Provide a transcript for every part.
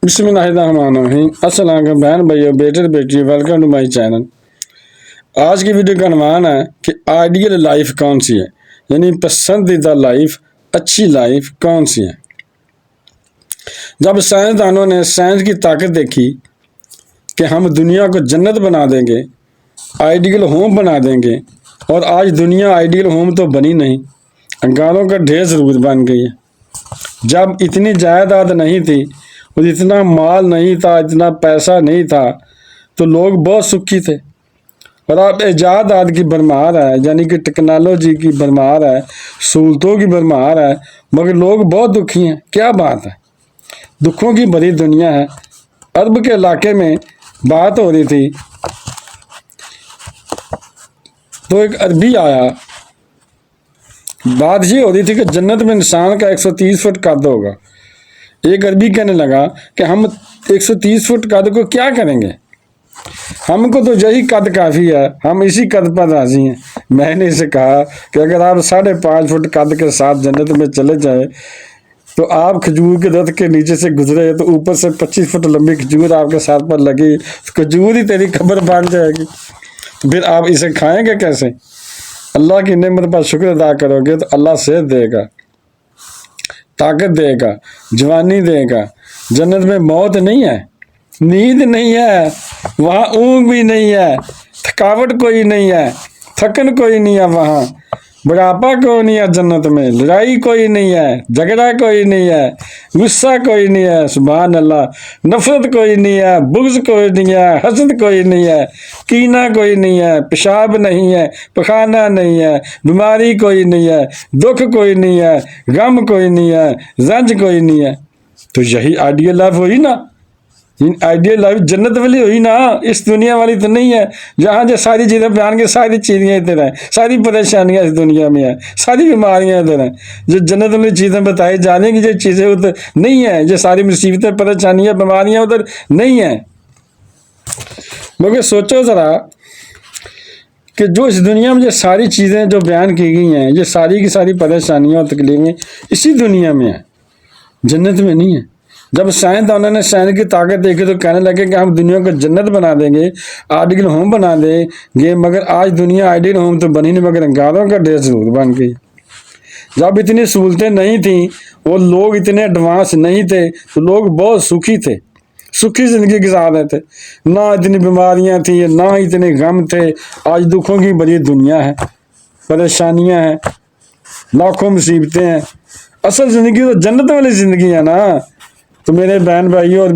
بسم اللہ الرحمن الرحیم۔ السلام علیکم بہن بھائیو، بیٹے بیٹی، ویلکم ٹو مائی چینل۔ آج کی ویڈیو کا عنوان ہے کہ آئیڈیل لائف کون سی ہے، یعنی پسندیدہ لائف، اچھی لائف کون سی ہے۔ جب سائنسدانوں نے سائنس کی طاقت دیکھی کہ ہم دنیا کو جنت بنا دیں گے، آئیڈیل ہوم بنا دیں گے، اور آج دنیا آئیڈیل ہوم تو بنی نہیں، انگاروں کا ڈھیر ضرور بن گئی ہے۔ جب اتنی جائیداد نہیں تھی اور اتنا مال نہیں تھا، اتنا پیسہ نہیں تھا، تو لوگ بہت سکھی تھے۔ اور اب ایجادات کی بھرمار ہے، یعنی کہ ٹیکنالوجی کی بھرمار ہے، سہولتوں کی بھرمار ہے، مگر لوگ بہت دکھی ہیں۔ کیا بات ہے، دکھوں کی بڑی دنیا ہے۔ عرب کے علاقے میں بات ہو رہی تھی تو ایک عربی آیا، بات یہ ہو رہی تھی کہ جنت میں انسان کا 130 فٹ قد ہوگا۔ ایک عربی کہنے لگا کہ ہم 130 فٹ قد کو کیا کریں گے، ہم کو تو یہی قد کافی ہے، ہم اسی قد پر راضی ہیں۔ میں نے اسے کہا کہ اگر آپ 5.5 فٹ قد کے ساتھ جنت میں چلے جائیں تو آپ کھجور کے درخت کے نیچے سے گزرے تو اوپر سے 25 فٹ لمبی کھجور آپ کے ساتھ پر لگی، کھجور ہی تیری قبر بن جائے گی، تو پھر آپ اسے کھائیں گے کیسے؟ اللہ کی نعمت پر شکر ادا کرو گے تو اللہ صحت دے گا، طاقت دے گا، جوانی دے گا۔ جنت میں موت نہیں ہے، نیند نہیں ہے، وہاں اونگ بھی نہیں ہے، تھکاوٹ کوئی نہیں ہے، تھکن کوئی نہیں ہے، وہاں بڑھاپا کوئی نہیں ہے، جنت میں لڑائی کوئی نہیں ہے، جھگڑا کوئی نہیں ہے، غصہ کوئی نہیں ہے، سبحان اللہ، نفرت کوئی نہیں ہے، بغض کوئی نہیں ہے، حسد کوئی نہیں ہے، کینہ کوئی نہیں ہے، پیشاب نہیں ہے، پخانہ نہیں ہے، بیماری کوئی نہیں ہے، دکھ کوئی نہیں ہے، غم کوئی نہیں ہے، رنج کوئی نہیں ہے۔ تو یہی آئیڈیل لائف ہوئی نا، آئیڈیل لائف جنت والی ہوئی نا، اس دنیا والی تو نہیں ہے جہاں جو ساری چیزیں بیان کے، ساری چیزیں ادھر ہیں، ساری پریشانیاں اس دنیا میں ہیں، ساری بیماریاں ادھر ہیں۔ جو جنت والی چیزیں بتائی جانے کی جو چیزیں ادھر نہیں ہیں، جو ساری مصیبتیں، پریشانیاں، بیماریاں ادھر نہیں ہیں۔ مگر سوچو ذرا کہ جو اس دنیا میں جو ساری چیزیں جو بیان کی گئی ہیں، یہ ساری کی ساری پریشانیاں اور تکلیفیں اسی دنیا میں ہیں، جنت میں نہیں ہے۔ جب سائنسدانوں نے سائنس کی طاقت دیکھی تو کہنے لگے کہ ہم دنیا کو جنت بنا دیں گے، آئیڈیل ہوم بنا دیں گے، مگر آج دنیا آئیڈیل ہوم تو بنی نہیں، مگر انگاروں کا ڈھیر ضرور بن گئی۔ جب اتنی سہولتیں نہیں تھیں اور لوگ اتنے ایڈوانس نہیں تھے تو لوگ بہت سکھی تھے، سکھی زندگی گزار رہے تھے، نہ اتنی بیماریاں تھیں، نہ اتنے غم تھے۔ آج دکھوں کی بڑی دنیا ہے، پریشانیاں ہیں، لاکھوں مصیبتیں ہیں۔ اصل زندگی تو جنت والی زندگی ہے نا۔ تو میرے بہن بھائیوں اور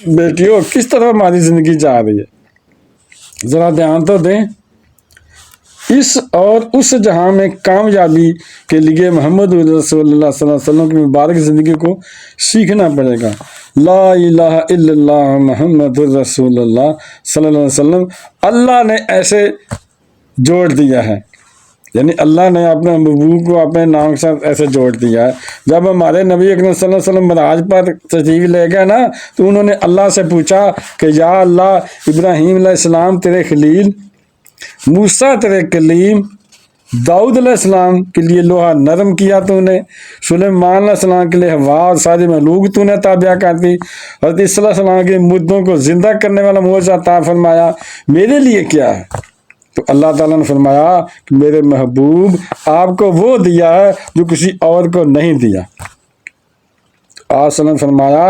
بیٹیوں، کس طرح ہماری زندگی جا رہی ہے، ذرا دھیان تو دیں۔ اس اور اس جہاں میں کامیابی کے لیے محمد رسول اللہ صلی اللہ علیہ وسلم کی مبارک زندگی کو سیکھنا پڑے گا۔ لا الہ الا اللہ محمد رسول اللہ صلی اللہ علیہ وسلم اللہ نے ایسے جوڑ دیا ہے، یعنی اللہ نے اپنے محبوب کو اپنے نام کے ساتھ ایسے جوڑ دیا ہے۔ جب ہمارے نبی اکرم صلی اللہ علیہ وسلم معراج پر تشریف لے گئے نا، تو انہوں نے اللہ سے پوچھا کہ یا اللہ، ابراہیم علیہ السلام تیرے خلیل، موسیٰ تیرے کلیم، داؤد علیہ السلام کے لیے لوہا نرم کیا تو نے، سلیمان علیہ السلام کے لیے ہوا اور ساری مخلوق تو نے تابع کر دی، حضرت عیسیٰ علیہ السلام کے مردوں کو زندہ کرنے والا معجزہ عطا فرمایا، میرے لیے کیا ہے؟ تو اللہ تعالیٰ نے فرمایا کہ میرے محبوب آپ کو وہ دیا ہے جو کسی اور کو نہیں دیا۔ آپ نے فرمایا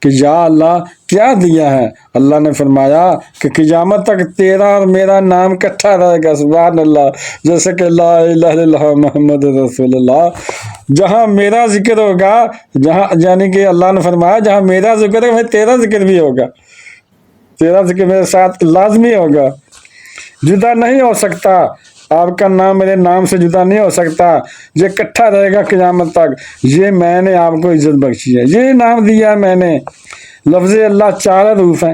کہ یا اللہ کیا دیا ہے؟ اللہ نے فرمایا کہ قیامت تک تیرا اور میرا نام اکٹھا رہے گا، سبحان اللہ، جیسے کہ لا الہ الا اللہ محمد رسول اللہ۔ جہاں میرا ذکر ہوگا، جہاں یعنی کہ اللہ نے فرمایا جہاں میرا ذکر ہے وہیں تیرا ذکر بھی ہوگا، تیرا ذکر میرے ساتھ لازمی ہوگا، جدا نہیں ہو سکتا، آپ کا نام میرے نام سے جدا نہیں ہو سکتا، یہ اکٹھا رہے گا قیامت تک۔ یہ میں نے آپ کو عزت بخشی ہے، یہ نام دیا ہے میں نے۔ لفظ اللہ 4 حروف ہیں،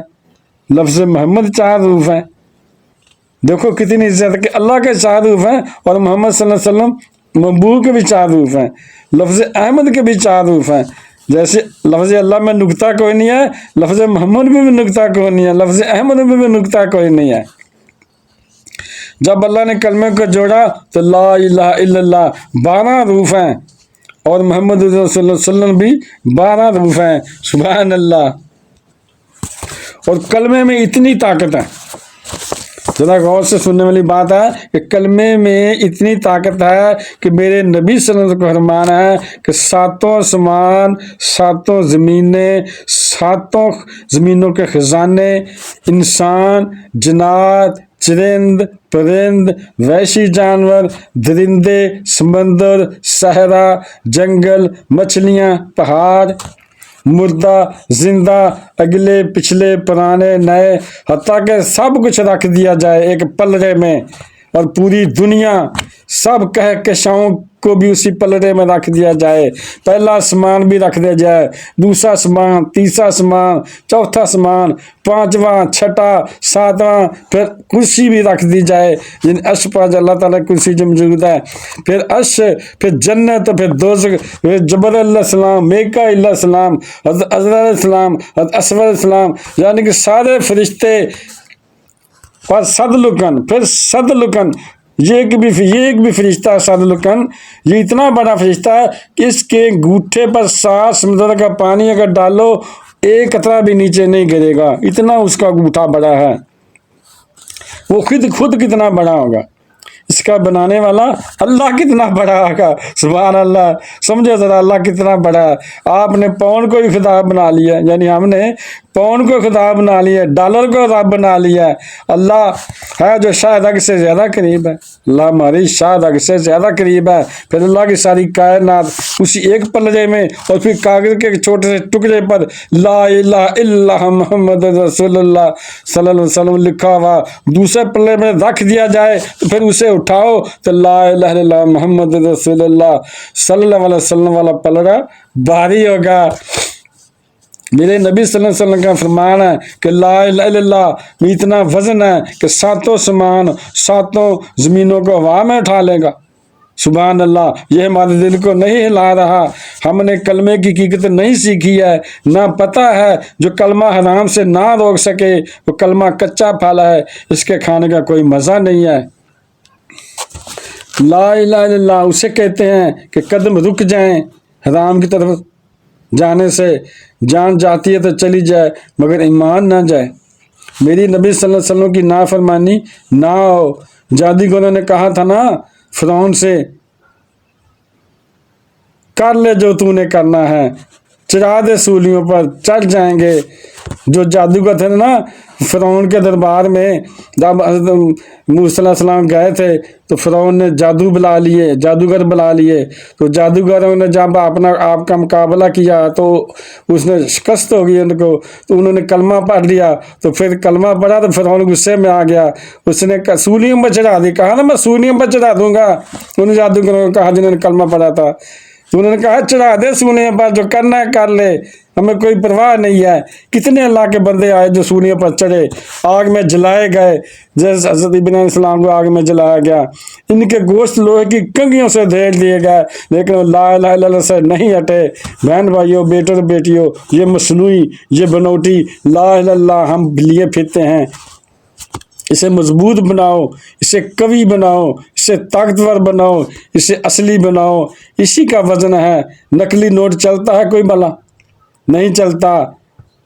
لفظ محمد 4 حروف ہیں، دیکھو کتنی عزت کہ اللہ کے 4 حروف ہیں، اور محمد صلی اللہ علیہ وسلم محبوب کے بھی 4 حروف ہیں، لفظ احمد کے بھی 4 حروف ہیں۔ جیسے لفظ اللہ میں نقطہ کوئی نہیں ہے، لفظ محمد میں بھی نقطہ کوئی نہیں ہے، لفظ احمد میں بھی نقطہ کوئی نہیں ہے۔ جب اللہ نے کلمے کو جوڑا تو لا الہ الا اللہ 12 حروف ہیں، اور محمد رسول اللہ صلی اللہ علیہ وسلم بھی 12 حروف ہیں. سبحان اللہ. اور کلمے میں اتنی طاقت ہے، ذرا غور سے سننے والی بات ہے کہ کلمے میں اتنی طاقت ہے کہ میرے نبی صلی اللہ علیہ وسلم کو فرمان ہے کہ 7 آسمان، 7 زمینیں، 7 زمینوں کے خزانے، انسان، جنات، چرند، پرند، وحشی جانور، درندے، سمندر، صحرا، جنگل، مچھلیاں، پہاڑ، مردہ، زندہ، اگلے پچھلے، پرانے، نئے، حتیٰ کہ سب کچھ رکھ دیا جائے ایک پلڑے میں، اور پوری دنیا سب کہکشاؤں کو بھی اسی پلڑے میں رکھ دیا جائے. پہلا آسمان بھی رکھ دیا جائے، دوسرا آسمان، تیسرا آسمان، چوتھا آسمان، 5واں، 6واں، 7واں، پھر کرسی بھی رکھ دی جائے، جن عرش پر اللہ تعالیٰ کی کرسی جو موجود ہے، پھر عرش، پھر جنت، پھر دوزخ، پھر جبرائیل علیہ السلام، میکائیل علیہ السلام، حضرت عزرائیل علیہ السلام، حضرت اسرافیل علیہ السلام، یعنی کہ سارے فرشتے، اور صدلکن، پھر صدلکن، یہ ایک بھی فرشتہ صدلکن، یہ اتنا بڑا فرشتہ ہے کہ اس کے انگوٹھے پر 7 سمندر کا پانی اگر ڈالو ایک قطرہ بھی نیچے نہیں گرے گا، اتنا اس کا انگوٹھا بڑا ہے. وہ خود کتنا بڑا ہوگا، اس کا بنانے والا اللہ کتنا بڑا ہوگا. سبحان اللہ. سمجھے ذرا اللہ کتنا بڑا ہے. آپ نے پاؤنڈ کو بھی خدا بنا لیا، یعنی ہم نے پاؤنڈ کو خدا بنا لیا، ڈالر کو خدا بنا لیا. اللہ ہے جو شاید حق سے زیادہ قریب ہے، اللہ ہماری شاید حق سے زیادہ قریب ہے. پھر اللہ کی ساری کائنات اسی ایک پلڑے میں، اور پھر کاغذ کے چھوٹے سے ٹکڑے پر لا الہ الا محمد رسول اللہ صلی اللہ علیہ وسلم لکھا ہوا دوسرے پلڑے میں رکھ دیا جائے، تو پھر اسے اٹھاؤ تو لا الہ الا اللہ محمد رسول اللہ صلی اللہ علیہ وسلم والا پلڑا بھاری ہوگا. میرے نبی صلی اللہ علیہ وسلم کا فرمان ہے کہ لا الہ الا اللہ میں اتنا وزن ہے کہ 7 آسمان، 7 زمینوں کو ہوا میں اٹھا لے گا. سبحان اللہ. یہ ہمارے دل کو نہیں ہلا رہا، ہم نے کلمے کی حقیقت نہیں سیکھی ہے، نہ پتہ ہے. جو کلمہ حرام سے نہ روک سکے وہ کلمہ کچا پھالا ہے، اس کے کھانے کا کوئی مزہ نہیں ہے. لا الہ الا اللہ اسے کہتے ہیں کہ قدم رک جائیں حرام کی طرف جانے سے. جان جاتی ہے تو چلی جائے مگر ایمان نہ جائے. میری نبی صلی اللہ علیہ وسلم کی نافرمانی نہ ہو. جادوگروں نے کہا تھا نا فرعون سے، کر لے جو تو نے کرنا ہے، چڑھا دے سولیوں پر، چڑھ جائیں گے. جو جادوگر تھے نا فرعون کے دربار میں، جب حضرت موسیٰ علیہ السلام گئے تھے تو فرعون نے جادوگر بلا لیے. تو جادوگروں نے جب آپ کا مقابلہ کیا تو اس نے شکست ہو گئی ان کو، تو انہوں نے کلمہ پڑھ لیا. تو پھر کلمہ پڑھا تو فرعون غصے میں آ گیا، اس نے سولیوں پر چڑھا دی. کہا نا میں سولیوں پر چڑھا دوں گا. انہوں جادوگروں نے کہا جنہوں نے کلمہ پڑھا تھا، تو انہوں نے کہا چڑھا دے سولیوں پر، جو کرنا ہے کر لے، ہمیں کوئی پرواہ نہیں ہے. کتنے اللہ کے بندے آئے جو سولیوں پر چڑھے، آگ میں جلائے گئے، جیسے حضرت ابراہیم علیہ السلام کو آگ میں جلایا گیا. ان کے گوشت لوہے کی کنگھیوں سے دھیر لیے گئے، لیکن وہ لا الہ الا اللہ سے نہیں ہٹے. بہن بھائیوں، بیٹوں اور بیٹیوں، یہ مصنوعی، یہ بنوٹی لا الہ الا اللہ ہم لیے پھرتے ہیں. اسے مضبوط بناؤ، اسے قوی بناؤ، اسے طاقتور بناؤ، اسے اصلی بناؤ. اسی کا وزن ہے. نقلی نوٹ چلتا ہے کوئی بھلا؟ نہیں چلتا.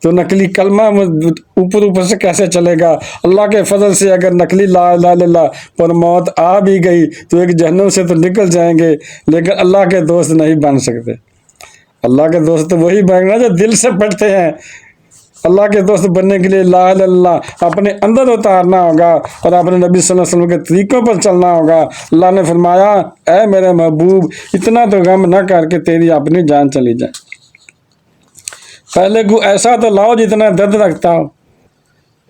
تو نقلی کلمہ اوپر سے کیسے چلے گا؟ اللہ کے فضل سے اگر نقلی لا الہ الا اللہ پر موت آ بھی گئی تو ایک جہنم سے تو نکل جائیں گے، لیکن اللہ کے دوست نہیں بن سکتے. اللہ کے دوست تو وہی بننا جو دل سے پڑھتے ہیں. اللہ کے دوست بننے کے لیے لا الہ الا اللہ اپنے اندر اتارنا ہوگا اور اپنے نبی صلی اللہ علیہ وسلم کے طریقوں پر چلنا ہوگا. اللہ نے فرمایا اے میرے محبوب اتنا تو غم نہ کر کے تیری اپنی جان چلی جائے. پہلے کو ایسا تو لاؤ جتنا درد رکھتا ہو،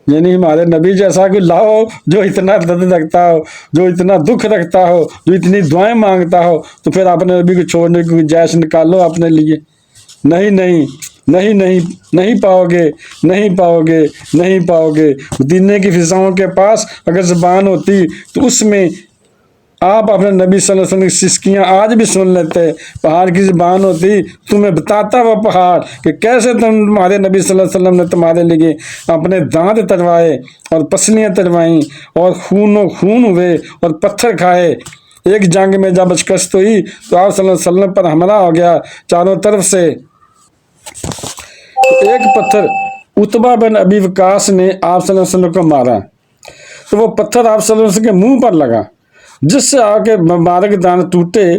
یعنی ہمارے نبی جیسا کوئی لاؤ جو اتنا درد رکھتا ہو، جو اتنا دکھ رکھتا ہو، جو اتنی دعائیں مانگتا ہو. تو پھر اپنے نبی کو چھوڑنے کی گنجائش نکالو اپنے لیے. نہیں پاؤ گے. مدینے کی فضاؤں کے پاس اگر زبان ہوتی تو اس میں آپ اپنے نبی صلی اللہ علیہ وسلم کی سسکیاں آج بھی سن لیتے. پہاڑ کی زبان ہوتی تمہیں بتاتا وہ پہاڑ کہ کیسے تمہارے نبی صلی اللہ علیہ وسلم نے تمہارے لیے اپنے دانت تڑوائے اور پسلیاں تڑوائیں اور خون ہوئے اور پتھر کھائے. ایک جنگ میں جب شکست ہوئی تو آپ صلی اللہ علیہ وسلم پر حملہ ہو گیا چاروں طرف سے. ایک پتھر عتبہ بن ابی وقاص نے آپ صلی اللہ علیہ وسلم کو مارا تو وہ پتھر آپ صلی اللہ علیہ وسلم کے منہ پر لگا، جس سے آپ کے مبارک دانت ٹوٹے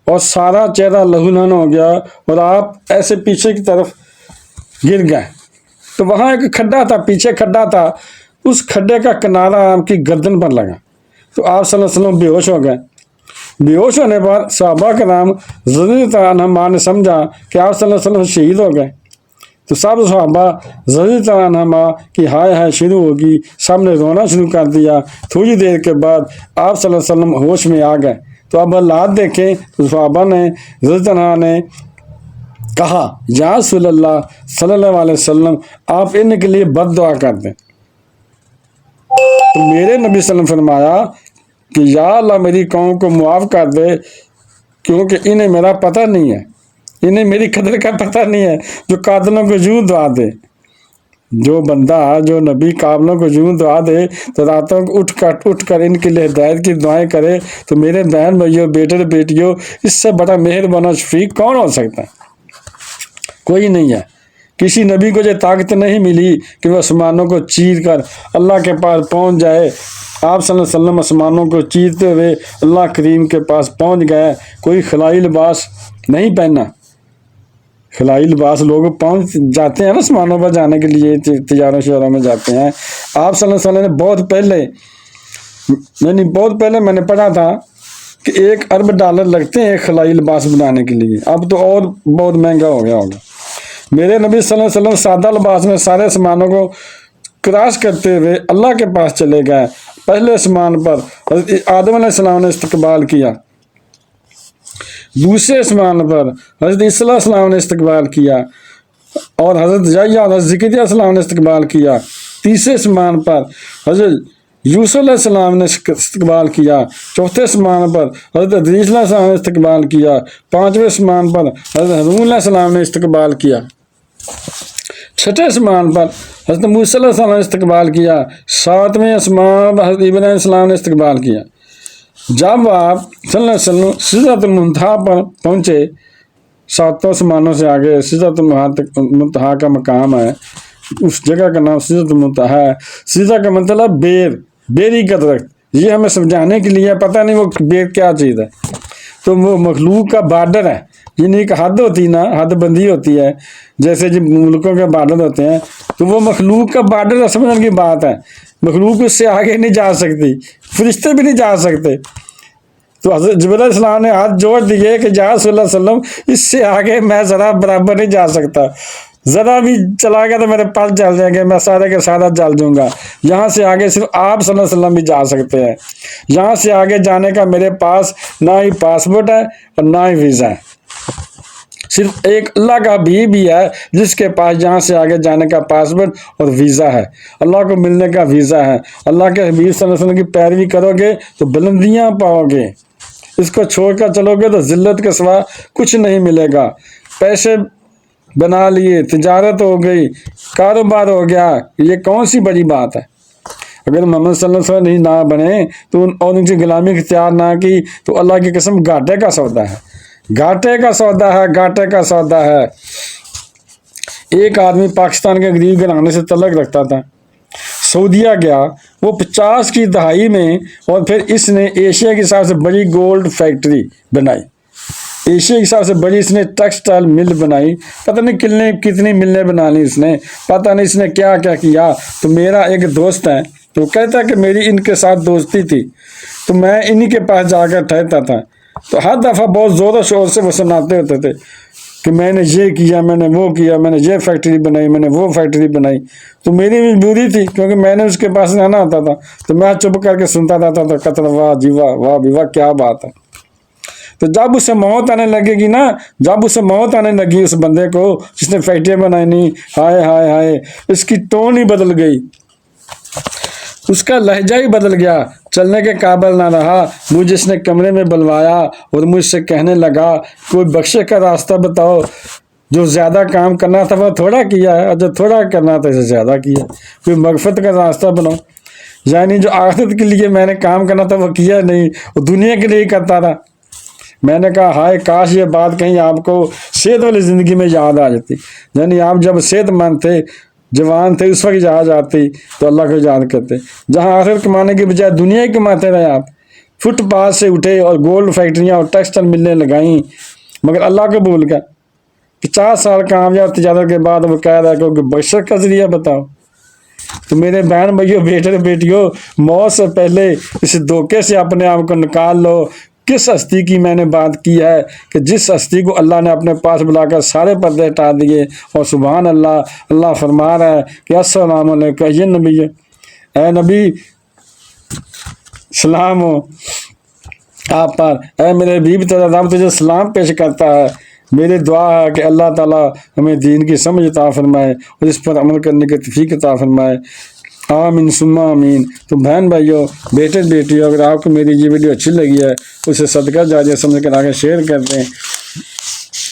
اور سارا چہرہ لہو لہن ہو گیا اور آپ ایسے پیچھے کی طرف گر گئے. تو وہاں ایک کھڈا تھا، پیچھے کھڈا تھا، اس کھڈے کا کنارہ آپ کی گردن پر لگا تو آپ صلی اللہ علیہ وسلم بے ہوش ہو گئے. بے ہوش ہونے پر صحابہ کرام رضی اللہ عنہم نے سمجھا کہ آپ صلی اللہ علیہ وسلم شہید ہو گئے. تو سب صحابہ رضی اللہ عنہم کی ہائے ہائے شروع ہوگی، سب نے رونا شروع کر دیا. تھوڑی دیر کے بعد آپ صلی اللہ علیہ وسلم ہوش میں آ گئے. تو اب حالات دیکھیں تو صحابہ نے رضی اللہ عنہ نے کہا یا رسول اللہ صلی اللہ علیہ وسلم آپ ان کے لیے بد دعا کر دیں. تو میرے نبی صلی اللہ علیہ وسلم فرمایا کہ یا اللہ میری قوم کو معاف کر دے، کیونکہ انہیں میرا پتہ نہیں ہے، انہیں میری قدر کا پتہ نہیں ہے. جو قاتلوں کو یوں دعا دے، جو بندہ جو نبی قابلوں کو یوں دعا دے تو راتوں کو اٹھ کر ان کے لیے ہدایت کی دعائیں کرے، تو میرے بہن بھائیوں بیٹے بیٹیوں اس سے بڑا مہربان و شفیق کون ہو سکتا ہے؟ کوئی نہیں ہے. کسی نبی کو یہ طاقت نہیں ملی کہ وہ آسمانوں کو چیر کر اللہ کے پاس پہنچ جائے. آپ صلی اللہ علیہ وسلم آسمانوں کو چیرتے ہوئے اللہ کریم کے پاس پہنچ گئے. کوئی خلائی لباس نہیں پہنا. خلائی لباس لوگ پہنچ جاتے ہیں نا آسمانوں پر جانے کے لیے، تجاروں شہروں میں جاتے ہیں. آپ صلی اللہ علیہ وسلم نے بہت پہلے میں نے پڑھا تھا کہ $1 ارب لگتے ہیں ایک خلائی لباس بنانے کے لیے. اب تو اور بہت مہنگا ہو گیا ہوگا. میرے نبی صلی اللہ علیہ وسلم سادہ لباس میں سارے آسمانوں کو کراس کرتے ہوئے اللہ کے پاس چلے گئے. پہلے آسمان پر حضرت آدم علیہ السلام نے استقبال کیا، دوسرے آسمان پر حضرت عیسیٰ علیہ السلام نے استقبال کیا، اور حضرت یحییٰ اور حضرت زکریا علیہ السلام نے استقبال کیا. تیسرے آسمان پر حضرت یوسف علیہ السلام نے استقبال کیا. چوتھے آسمان پر حضرت ادریس علیہ السلام نے استقبال کیا. پانچویں آسمان پر حضرت ہارون علیہ السلام نے استقبال کیا. چھٹے آسمان پر حضرت موسیٰ علیہ السلام نے استقبال کیا. ساتویں آسمان پر حضرت ابراہیم علیہ السلام نے استقبال کیا. جب آپ صلی اللہ علیہ وسلم سدرۃ المنتہا پر پہنچے، ساتوں آسمانوں سے آگے سدرۃ المنتہا کا مقام ہے، اس جگہ کا نام سدرۃ المنتہا ہے. سدرہ کا مطلب بیری کا درخت. یہ ہمیں سمجھانے کے لیے پتہ نہیں وہ بیر کیا چیز ہے. تو وہ مخلوق کا بارڈر ہے، یعنی ایک حد ہوتی نا، حد بندی ہوتی ہے، جیسے جب ملکوں کے بارڈر ہوتے ہیں تو وہ مخلوق کا بارڈر سمجھنے کی بات ہے. مخلوق اس سے آگے نہیں جا سکتی، فرشتے بھی نہیں جا سکتے. تو حضرت جبرائیل علیہ السلام نے ہاتھ جوڑ دیے کہ یا رسول اللہ صلی اللہ علیہ وسلم اس سے آگے میں ذرا برابر نہیں جا سکتا، ذرا بھی چلا گیا تو میرے پاس جل جائیں گے، میں سارے کے سارا جل جاؤں گا. یہاں سے آگے صرف آپ صلی اللہ علیہ وسلم بھی جا سکتے ہیں. یہاں سے آگے جانے کا میرے پاس نہ ہی پاسپورٹ ہے اور نہ ہی ویزا ہے. صرف ایک اللہ کا حبیب ہی ہے جس کے پاس یہاں سے آگے جانے کا پاسپورٹ اور ویزا ہے، اللہ کو ملنے کا ویزا ہے. اللہ کے حبیب صلی اللہ علیہ وسلم کی پیروی کرو گے تو بلندیاں پاؤ گے. اس کو چھوڑ کر چلو گے تو ذلت کے سوا کچھ نہیں ملے گا. پیسے بنا لیے، تجارت ہو گئی، کاروبار ہو گیا، یہ کون سی بڑی بات ہے؟ اگر محمد صلی اللہ علیہ وسلم نہیں نہ بنے تو اور ان کی غلامی اختیار نہ کی تو اللہ کی قسم گھاٹے کا سودا ہے، گھاٹے کا سودا ہے، گھاٹے کا سودا ہے. ایک آدمی پاکستان کے غریب گھرانے سے تعلق رکھتا تھا، سعودیہ گیا، وہ 50 کی دہائی میں، اور پھر اس نے ایشیا کی سب سے بڑی گولڈ فیکٹری بنائی، ایشیا کی سب سے بڑی اس نے ٹیکسٹائل مل بنائی. پتہ نہیں کتنی ملیں بنا لی اس نے، پتہ نہیں اس نے کیا کیا کیا. تو میرا ایک دوست ہے تو کہتا ہے کہ میری ان کے ساتھ دوستی تھی تو میں انہی کے پاس جا کر ٹھہرتا تھا. تو ہر دفعہ بہت زور و شور سے وہ سناتے ہوتے تھے کہ میں نے یہ کیا، میں نے وہ کیا، میں نے یہ فیکٹری بنائی، میں نے وہ فیکٹری بنائی. تو میری مجبوری تھی کیونکہ میں نے اس کے پاس رہنا ہوتا تھا تو میں چپ کر کے سنتا رہتا تھا. قطر واہ جی واہ، واہ بھی واہ، کیا بات ہے. تو جب اسے موت آنے لگے گی نا، جب اسے موت آنے لگی اس بندے کو جس نے فیکٹری بنائی نہیں، ہائے ہائے ہائے، اس کی ٹون ہی بدل گئی، اس کا لہجہ ہی بدل گیا، چلنے کے قابل نہ رہا. مجھے اس نے کمرے میں بلوایا اور مجھ سے کہنے لگا کوئی بخشے کا راستہ بتاؤ. جو زیادہ کام کرنا تھا وہ تھوڑا کیا ہے اور جو تھوڑا کرنا تھا اسے زیادہ کیا. کوئی مغفرت کا راستہ بناؤ. یعنی جو آخرت کے لیے میں نے کام کرنا تھا وہ کیا نہیں، وہ دنیا کے لیے کرتا تھا۔ میں نے کہا ہائے کاش یہ بات کہیں آپ کو صحت والی زندگی میں یاد آ جاتی، یعنی آپ جب صحت مند تھے، جوان تھے، اس وقت یاد آتی تو اللہ کو یاد کرتے۔ جہاں آخرت کمانے کے بجائے دنیا ہی کماتے رہے آپ، فٹ پاتھ سے اٹھے اور گولڈ فیکٹریاں اور ٹیکسٹائل ملیں لگائیں، مگر اللہ کو بھول گیا۔ 50 سال کامیاب تجارت کے بعد وہ کہہ رہا ہے کہ بشر کا ذریعہ بتاؤ۔ تو میرے بہن بھائیوں، بیٹے بیٹیوں، موت سے پہلے اس دھوکے سے اپنے آپ کو نکال لو۔ کس ہستی کی میں نے بات کی ہے کہ جس ہستی کو اللہ نے اپنے پاس بلا کر سارے پردے ہٹا دیے، اور سبحان اللہ، اللہ فرما رہا ہے کہ السلام علیکم یہ نبی ہے، اے نبی سلام ہو آپ پر، اے میرے بیوی تیرا رب تجھے سلام پیش کرتا ہے۔ میری دعا ہے کہ اللہ تعالیٰ ہمیں دین کی سمجھ عطا فرمائے اور اس پر عمل کرنے کی توفیق عطا فرمائے، آمین ثم آمین۔ تو بہن بھائیوں، بیٹے بیٹیوں، اگر آپ کو میری یہ ویڈیو اچھی لگی ہے تو اسے صدقہ جاریہ سمجھ کر آگے شیئر کر دیں،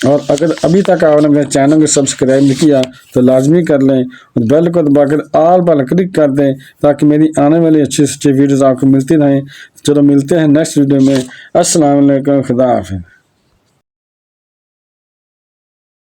اور اگر ابھی تک آپ نے اپنے چینل کو سبسکرائب نہیں کیا تو لازمی کر لیں، اور بیل کو دبا کر آل پر کلک کر دیں تاکہ میری آنے والی اچھی ویڈیوز آپ کو ملتی رہیں۔ چلو ملتے ہیں نیکسٹ ویڈیو میں۔ السلام علیکم، خدا حافظ۔